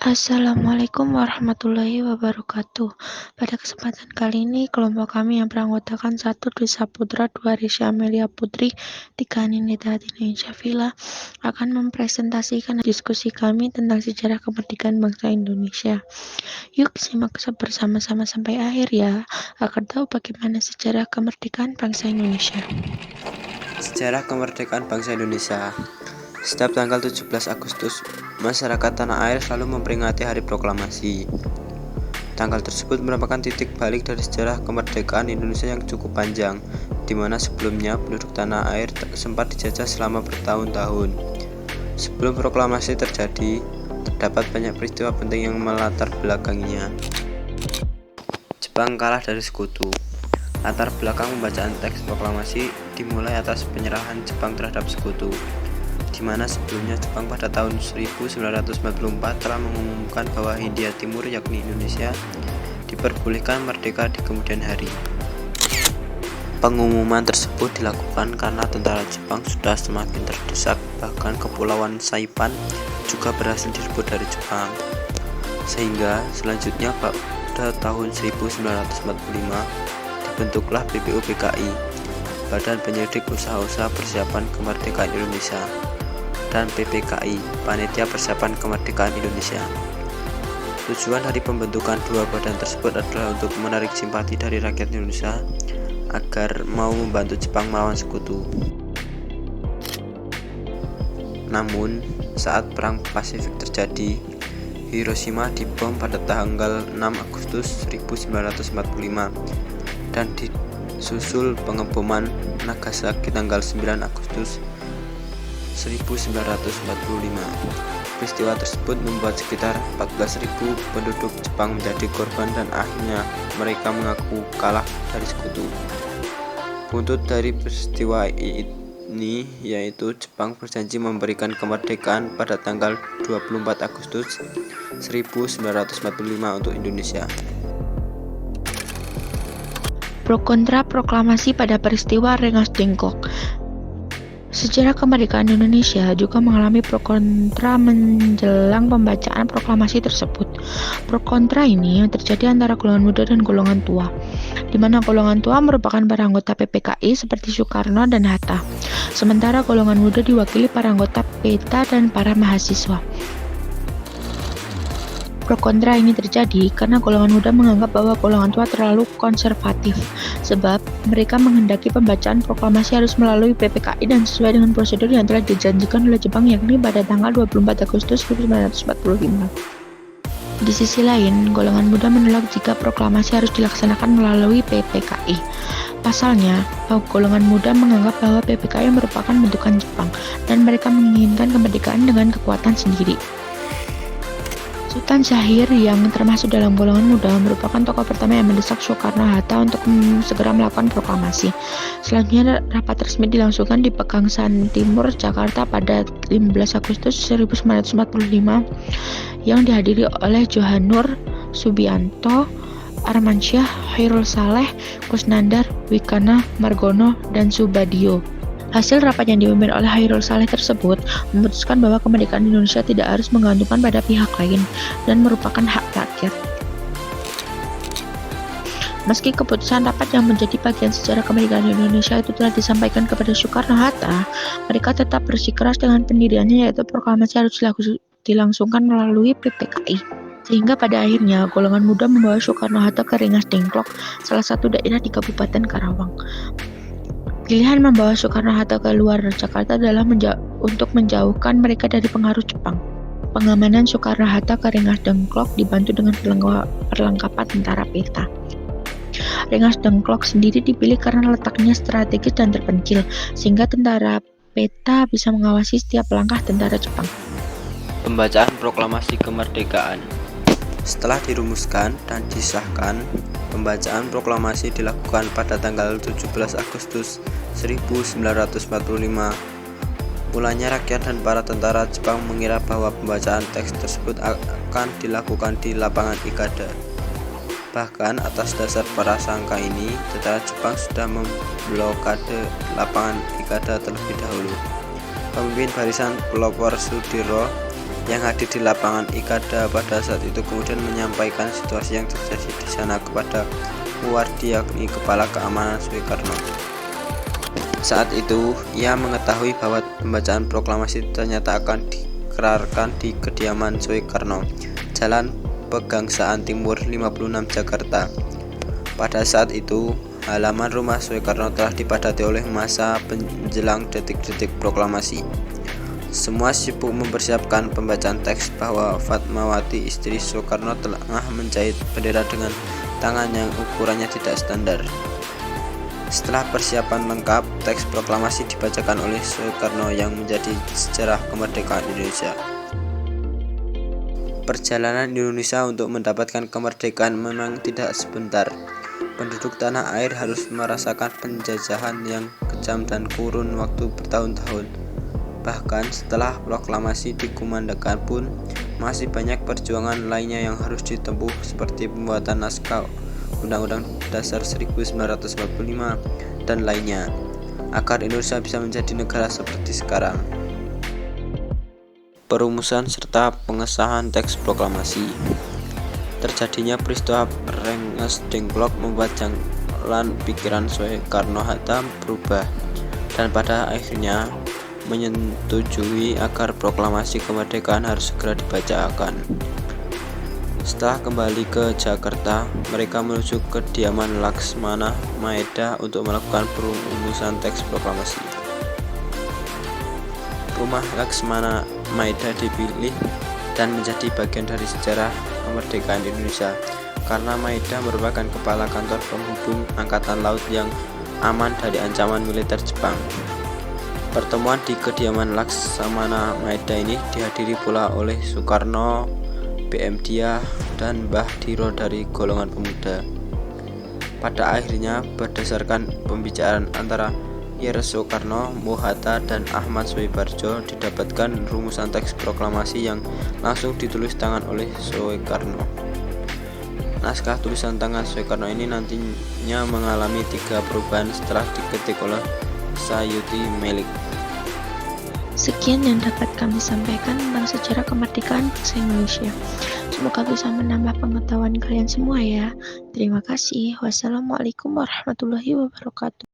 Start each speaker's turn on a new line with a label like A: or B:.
A: Assalamualaikum warahmatullahi wabarakatuh. Pada kesempatan kali ini, kelompok kami yang beranggotakan 1 Dwi Saputra, 2 Risya Amelia Putri, 3 Ninita Indonesia Villa akan mempresentasikan diskusi kami tentang sejarah kemerdekaan bangsa Indonesia. Yuk simak bersama-sama sampai akhir ya, agar tahu bagaimana sejarah kemerdekaan bangsa Indonesia.
B: Sejarah kemerdekaan bangsa Indonesia. Setiap tanggal 17 Agustus, masyarakat tanah air selalu memperingati Hari Proklamasi. Tanggal tersebut merupakan titik balik dari sejarah kemerdekaan Indonesia yang cukup panjang, di mana sebelumnya penduduk tanah air sempat dijajah selama bertahun-tahun. Sebelum proklamasi terjadi, terdapat banyak peristiwa penting yang melatar belakanginya. Jepang kalah dari sekutu. Latar belakang pembacaan teks proklamasi dimulai atas penyerahan Jepang terhadap sekutu, di mana sebelumnya Jepang pada tahun 1944 telah mengumumkan bahwa Hindia Timur yakni Indonesia diperbolehkan merdeka di kemudian hari. Pengumuman tersebut dilakukan karena tentara Jepang sudah semakin terdesak, bahkan Kepulauan Saipan juga berhasil direbut dari Jepang. Sehingga selanjutnya pada tahun 1945 dibentuklah BPUPKI, Badan Penyelidik Usaha-usaha Persiapan Kemerdekaan Indonesia, dan PPKI, Panitia Persiapan Kemerdekaan Indonesia. Tujuan dari pembentukan dua badan tersebut adalah untuk menarik simpati dari rakyat Indonesia agar mau membantu Jepang melawan sekutu. Namun, saat Perang Pasifik terjadi, Hiroshima dibom pada tanggal 6 Agustus 1945 dan disusul pengeboman Nagasaki tanggal 9 Agustus 1945. Peristiwa tersebut membuat sekitar 14.000 penduduk Jepang menjadi korban dan akhirnya mereka mengaku kalah dari sekutu. Buntut dari peristiwa ini yaitu Jepang berjanji memberikan kemerdekaan pada tanggal 24 Agustus 1945 untuk Indonesia.
A: Pro kontra proklamasi pada peristiwa Rengas Dengklok. Sejarah kemerdekaan Indonesia juga mengalami pro kontra menjelang pembacaan proklamasi tersebut. Pro kontra ini terjadi antara golongan muda dan golongan tua, di mana golongan tua merupakan para anggota PPKI seperti Soekarno dan Hatta, sementara golongan muda diwakili para anggota PETA dan para mahasiswa. Pro kontra ini terjadi karena golongan muda menganggap bahwa golongan tua terlalu konservatif, sebab mereka menghendaki pembacaan proklamasi harus melalui PPKI dan sesuai dengan prosedur yang telah dijanjikan oleh Jepang yakni pada tanggal 24 Agustus 1945. Di sisi lain, golongan muda menolak jika proklamasi harus dilaksanakan melalui PPKI. Pasalnya, golongan muda menganggap bahwa PPKI merupakan bentukan Jepang dan mereka menginginkan kemerdekaan dengan kekuatan sendiri. Sultan Syahrir yang termasuk dalam golongan muda merupakan tokoh pertama yang mendesak Soekarno-Hatta untuk segera melakukan proklamasi. Selanjutnya rapat resmi dilangsungkan di Pegangsaan Timur, Jakarta pada 15 Agustus 1945 yang dihadiri oleh Johannur Subianto, Armansyah, Khairul Saleh, Kusnandar, Wikana, Margono, dan Subadio. Hasil rapat yang dipimpin oleh Khairul Saleh tersebut memutuskan bahwa kemerdekaan Indonesia tidak harus menggantungkan pada pihak lain dan merupakan hak rakyat. Meski keputusan rapat yang menjadi bagian sejarah kemerdekaan Indonesia itu telah disampaikan kepada Soekarno-Hatta, mereka tetap bersikeras dengan pendiriannya yaitu proklamasi harus dilangsungkan melalui PPKI. Sehingga pada akhirnya golongan muda membawa Soekarno-Hatta ke Rengas Dengklok, salah satu daerah di Kabupaten Karawang. Pilihan membawa Soekarno-Hatta ke luar Jakarta adalah untuk menjauhkan mereka dari pengaruh Jepang. Pengamanan Soekarno-Hatta ke Rengas Dengklok dibantu dengan perlengkapan tentara PETA. Rengas Dengklok sendiri dipilih karena letaknya strategis dan terpencil, sehingga tentara PETA bisa mengawasi setiap langkah tentara Jepang.
B: Pembacaan proklamasi kemerdekaan. Setelah dirumuskan dan disahkan, pembacaan proklamasi dilakukan pada tanggal 17 Agustus 1945. Mulanya rakyat dan para tentara Jepang mengira bahwa pembacaan teks tersebut akan dilakukan di lapangan Ikada. Bahkan atas dasar prasangka ini, tentara Jepang sudah memblokade lapangan Ikada terlebih dahulu. Pemimpin barisan pelopor Sudiro yang hadir di lapangan Ikada pada saat itu kemudian menyampaikan situasi yang terjadi di sana kepada Muwardi, yakni Kepala Keamanan Soekarno. Saat itu, ia mengetahui bahwa pembacaan proklamasi ternyata akan dikerarkan di kediaman Soekarno, Jalan Pegangsaan Timur 56 Jakarta. Pada saat itu, halaman rumah Soekarno telah dipadati oleh massa menjelang detik-detik proklamasi. Semua sibuk mempersiapkan pembacaan teks bahwa Fatmawati, istri Soekarno, tengah menjahit bendera dengan tangan yang ukurannya tidak standar. Setelah persiapan lengkap, teks proklamasi dibacakan oleh Soekarno yang menjadi sejarah kemerdekaan Indonesia. Perjalanan Indonesia untuk mendapatkan kemerdekaan memang tidak sebentar. Penduduk tanah air harus merasakan penjajahan yang kejam dan kurun waktu bertahun-tahun. Bahkan setelah proklamasi dikumandangkan pun masih banyak perjuangan lainnya yang harus ditempuh, seperti pembuatan naskah Undang-Undang Dasar 1945 dan lainnya, agar Indonesia bisa menjadi negara seperti sekarang. Perumusan serta pengesahan teks proklamasi. Terjadinya peristiwa Rengas Dengklok membuat jalan pikiran Soekarno-Hatta berubah, dan pada akhirnya menyetujui agar proklamasi kemerdekaan harus segera dibacakan. Setelah kembali ke Jakarta, mereka menuju kediaman Laksmana Maeda untuk melakukan perumusan teks proklamasi. Rumah Laksmana Maeda dipilih dan menjadi bagian dari sejarah kemerdekaan Indonesia karena Maeda merupakan kepala kantor penghubung angkatan laut yang aman dari ancaman militer Jepang. Pertemuan di kediaman Laksamana Maeda ini dihadiri pula oleh Soekarno, BM Diah, dan Mbah Diro dari golongan pemuda. Pada akhirnya, berdasarkan pembicaraan antara Ir Soekarno, Mohatta, dan Ahmad Soebarjo, didapatkan rumusan teks proklamasi yang langsung ditulis tangan oleh Soekarno. Naskah tulisan tangan Soekarno ini nantinya mengalami 3 perubahan setelah diketik oleh Sayuti Melik.
A: Sekian yang dapat kami sampaikan tentang sejarah kemerdekaan bangsa Indonesia. Semoga bisa menambah pengetahuan kalian semua ya. Terima kasih. Wassalamualaikum warahmatullahi wabarakatuh.